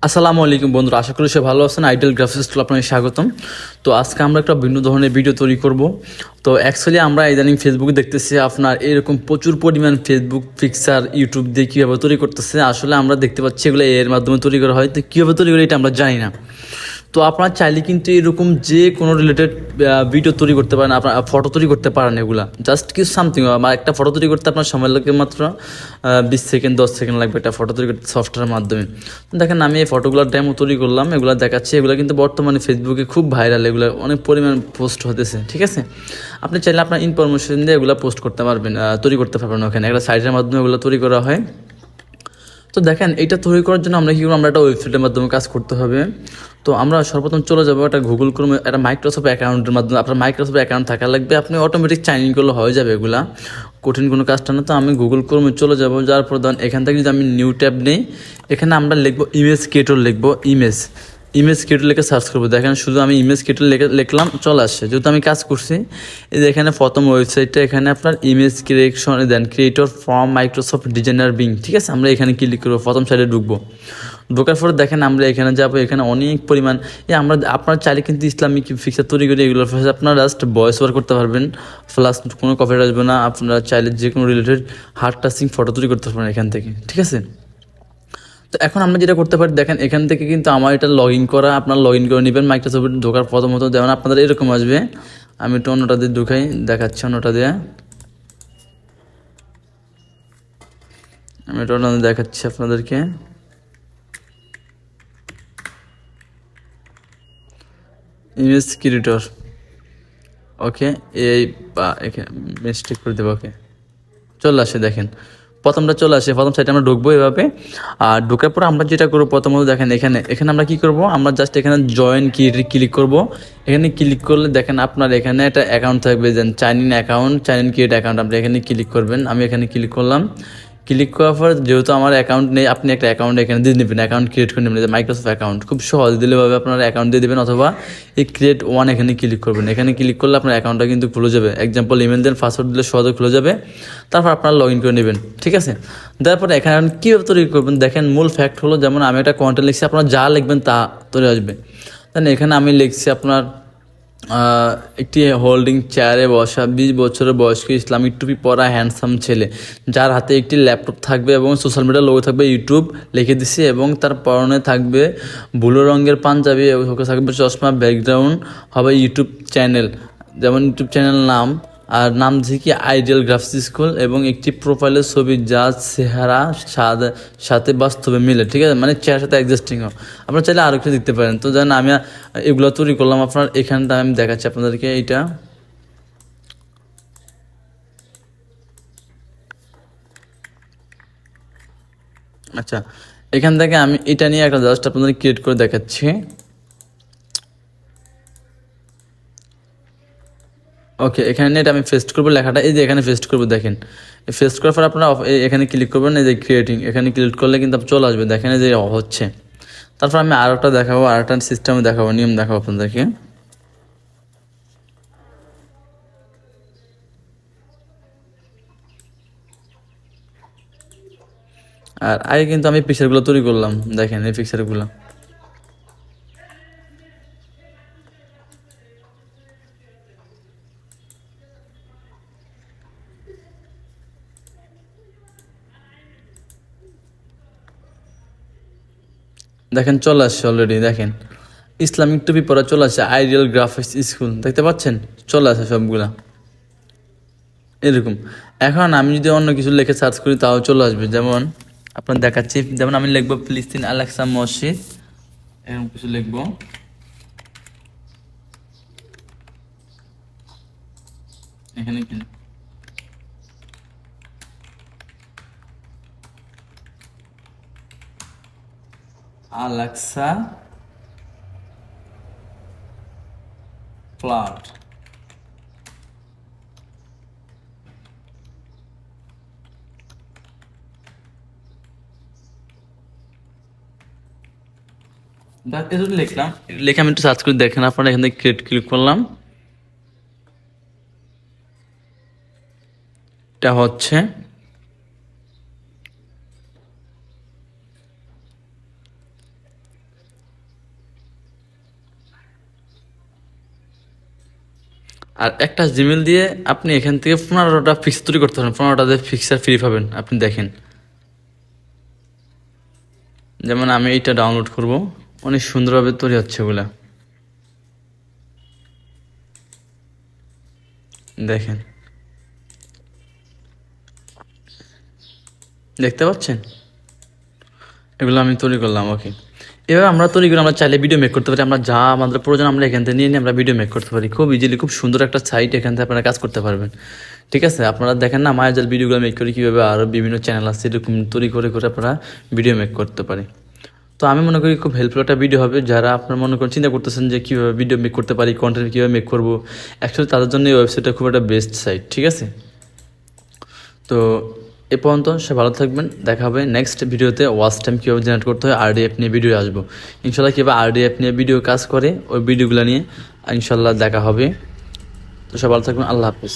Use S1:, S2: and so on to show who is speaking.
S1: আসসালামু আলাইকুম বন্ধুরা, আশা করি সে ভালো আছেন। আইডিয়াল গ্রাফিক্স স্কুল আপনাকে স্বাগতম। তো আজকে আমরা একটা ভিন্ন ধরনের ভিডিও তৈরি করব। তো অ্যাকচুয়ালি আমরা ইদানিং ফেসবুকে দেখতেছি আপনার এরকম প্রচুর পরিমাণ ফেসবুক পিকচার ইউটিউব দিয়ে কীভাবে তৈরি করতেছে। আসলে আমরা দেখতে পাচ্ছি এগুলো এর মাধ্যমে তৈরি করা হয়, তো কীভাবে তৈরি করে এটা আমরা জানি না। তো আপনারা চাইলে কিন্তু এরকম যে কোনো রিলেটেড ভিডিও তৈরি করতে পারেন, আপনার ফটো তৈরি করতে পারেন। এগুলা জাস্ট কিছু সামথিং, আমার একটা ফটো তৈরি করতে আপনার সময় লাগে মাত্র 20 সেকেন্ড 10 সেকেন্ড লাগবে একটা ফটো তৈরি করতে সফটওয়্যারের মাধ্যমে। দেখেন আমি এই ফটোগুলোর ডেমো তৈরি করলাম, এগুলো দেখাচ্ছি। এগুলো কিন্তু বর্তমানে ফেসবুকে খুব ভাইরাল, এগুলো অনেক পরিমাণ পোস্ট হতেছে, ঠিক আছে। আপনি চাইলে আপনার ইনফরমেশন দিয়ে এগুলো পোস্ট করতে পারবেন, তৈরি করতে পারবেন। ওখানে একটা সাইটের মাধ্যমে এগুলো তৈরি করা হয়। তো দেখেন এইটা তৈরি করার জন্য আমরা কী করবো, আমরা একটা ওয়েবসাইটের মাধ্যমে কাজ করতে হবে। তো আমরা সর্বপ্রথম চলে যাবো একটা গুগল ক্রোমে, একটা মাইক্রোসফট অ্যাকাউন্টের মাধ্যমে। আপনার মাইক্রোসফট অ্যাকাউন্ট থাকা লাগবে, আপনি অটোমেটিক চাইনিং করলে হয়ে যাবে, এগুলা কঠিন কোনো কাজটা না। তো আমি গুগল ক্রোমে চলে যাবো, যাওয়ার পর ধরেন এখান থেকে যদি আমি নিউ ট্যাব নেই, এখানে আমরা লিখবো ইমেজ ক্রিয়েটর, লিখবো ইমেজ ক্রিয়েটর লিখে সার্চ করবো। দেখেন শুধু আমি ইমেজ ক্রিয়েটর লিখলাম, চলে আসছে। যেহেতু আমি কাজ করছি, এই যে এখানে প্রথম ওয়েবসাইটটা, এখানে আপনার ইমেজ ক্রিয়েশন দেন creator from Microsoft Designer Bing, ঠিক আছে। আমরা এখানে ক্লিক করবো, প্রথম সাইডে ঢুকবো। ঢোকার পরে দেখেন আমরা এখানে যাবো, এখানে অনেক পরিমাণ আপনার চাইলে কিন্তু ইসলামিক পিকচার তৈরি করে এগুলো আপনারা জাস্ট ভয়েস ওভার করতে পারবেন, প্লাস কোনো কপিরাইট আসবে না। আপনারা চাইলে যে কোনো রিলেটেড হার্ড টাচিং ফটো তৈরি করতে পারবেন এখান থেকে, ঠিক আছে। তো এখন আমরা যেটা করতে পারি, দেখেন এখান থেকে কিন্তু আমার এটা লগ ইন করা, আপনার লগ ইন করে নেবেন মাইক্রোসফট। ঢোকার প্রথমত যেমন আপনাদের এরকম আসবে, আমি একটু অন্যটা দিয়ে ঢুকাই, দেখাচ্ছি অন্যটা দিয়ে। আমি এটা অন্য দেখাচ্ছি আপনাদেরকে। ইমেজ ক্রিয়েটর, ওকে, এই বা এখানে মিস্টেক করে দেবো, ওকে চলে আসে। দেখেন প্রথমটা চলে আসে, প্রথম সাইডে আমরা ঢুকবো এভাবে। আর ঢোকার পর আমরা যেটা করবো, প্রথমত দেখেন এখানে এখানে আমরা কি করব, আমরা জাস্ট এখানে জয়েন ক্লিক করব। এখানে ক্লিক করলে দেখেন আপনার এখানে একটা অ্যাকাউন্ট থাকবে, যেন চাইন ইন ক্রিয়েট অ্যাকাউন্ট, আপনি এখানে ক্লিক করবেন। আমি এখানে ক্লিক করলাম। ক্লিক করার পর যেহেতু আমার অ্যাকাউন্ট নেই, আপনি একটা অ্যাকাউন্ট এখানে দিয়ে নেবেন, অ্যাকাউন্ট ক্রিয়েট করে নেবেন। মাইক্রোসফট অ্যাকাউন্ট খুব সহজ দিলেভাবে আপনার অ্যাকাউন্ট দিয়ে দেবেন, অথবা এই ক্রিয়েট ওয়ান এখানে ক্লিক করবেন। এখানে ক্লিক করলে আপনার অ্যাকাউন্টটা কিন্তু খুলে যাবে। এক্সাম্পল ইমেল দেন, পাসওয়ার্ড দিলে সহজে খুলে যাবে। তারপর আপনারা লগ ইন করে নেবেন, ঠিক আছে। তারপরে এখানে কীভাবে তৈরি করবেন, দেখেন মূল ফ্যাক্ট হলো, যেমন আমি একটা কন্টেন্ট লিখছি, আপনারা যা লিখবেন তা তৈরি আসবে। দেন এখানে আমি লিখছি আপনার একটি হোল্ডিং চেয়ারে বসা 20 বছরের বয়স্ক ইসলামিক টুপি পরা হ্যান্ডসাম ছেলে, যার হাতে একটি ল্যাপটপ থাকবে এবং সোশ্যাল মিডিয়ার লোগো থাকবে ইউটিউব লিখে দিছি, এবং তার পরনে থাকবে ব্লু রঙের পাঞ্জাবি, এবং থাকবে চশমা। ব্যাকগ্রাউন্ড হবে ইউটিউব চ্যানেল, যেমন ইউটিউব চ্যানেল নাম, আর নাম দিয়েছি কি আইডিয়াল গ্রাফিক্স স্কুল, এবং একটি প্রোফাইলের ছবি যা চেহারা সাথে বাস্তবে মিলে, ঠিক আছে, মানে চেহারার সাথে অ্যাডজাস্টিং হয়। আপনারা চাইলে আরও কিছু দিতে পারেন। তো জানেন আমি এগুলো তৈরি করলাম, আপনার এখানটা আমি দেখাচ্ছি আপনাদেরকে। এইটা আচ্ছা, এখান থেকে আমি এটা নিয়ে একটা জাস্ট আপনাদের ক্রিয়েট করে দেখাচ্ছি। ওকে, এখানে এটা আমি পেস্ট করবো লেখাটা, এই যে এখানে পেস্ট করবো। দেখেন পেস্ট করার পর আপনারা এখানে ক্লিক করবেন, এই যে ক্রিয়েটিং, এখানে ক্লিক করলে কিন্তু চলে আসবে। দেখেন এই যে হচ্ছে। তারপর আমি আর একটা দেখাবো, আর একটা সিস্টেমে দেখাবো, নিয়ম দেখাবো আপনাদেরকে। আর আগে কিন্তু আমি পিকচারগুলো তৈরি করলাম, দেখেন এই পিকচারগুলো। দেখেন চলে আসছে অলরেডি। দেখেন ইসলামিক টুপি পরা চলে আসছে, আইডিয়াল গ্রাফিক্স স্কুল, দেখতে পাচ্ছেন চলে আসে সবগুলা এরকম। এখন আমি যদি অন্য কিছু লিখে সার্চ করি তাও চলে আসবে, যেমন আপনার দেখাচ্ছি। যেমন আমি লিখবো ফিলিস্তিন আল-আকসা মসজিদ, এরকম কিছু লিখবো। এখানে কি আল-আকসা ফ্লাট, এটা লিখলাম। লিখে আমি একটু সার্চ করে দেখেন, আপনারা এখান থেকে ক্রিয়েট ক্লিক করলাম, এটা হচ্ছে। আর একটা জিমেল দিয়ে আপনি এখান থেকে 15টা ফিক্স তৈরি করতে পারেন, 15টাতে ফিক্সার ফ্রি পাবেন। আপনি দেখেন, যেমন আমি এইটা ডাউনলোড করব, অনেক সুন্দরভাবে তৈরি হচ্ছে ওগুলা, দেখেন, দেখতে পাচ্ছেন? এগুলো আমি তৈরি করলাম। ওকে, এবার আমরা তৈরি করে আমরা চাইলে ভিডিও মেক করতে পারি। আমরা যা আমাদের প্রয়োজন আমরা এখান থেকে নিয়ে নিয়ে আমরা ভিডিও মেক করতে পারি খুব ইজিলি। খুব সুন্দর একটা সাইট, এখান থেকে আপনারা কাজ করতে পারবেন। ঠিক আছে, আপনারা দেখেন না মায়াজাল ভিডিওগুলো মেক করে কীভাবে, আরও বিভিন্ন চ্যানেল আছে এরকম তৈরি করে করে আপনারা ভিডিও মেক করতে পারি। তো আমি মনে করি খুব হেল্পফুল একটা ভিডিও হবে। যারা আপনার মনে করেন চিন্তা করতেছেন যে কীভাবে ভিডিও মেক করতে পারি, কন্টেন্ট কীভাবে মেক করবো, অ্যাকচুয়ালি তাদের জন্য এই ওয়েবসাইটটা খুব একটা বেস্ট সাইট। ঠিক আছে, তো এ পর্যন্ত সে ভালো থাকবেন। দেখা হবে নেক্সট ভিডিওতে। ওয়াচ টাইম কীভাবে জেনারেট করতে হয়, RDF নিয়ে ভিডিও আসবো ইনশাল্লাহ। কীভাবে RDF নিয়ে ভিডিও কাজ করে ওই ভিডিওগুলো নিয়ে ইনশাল্লাহ দেখা হবে। তো সে ভালো থাকবেন, আল্লাহ হাফিজ।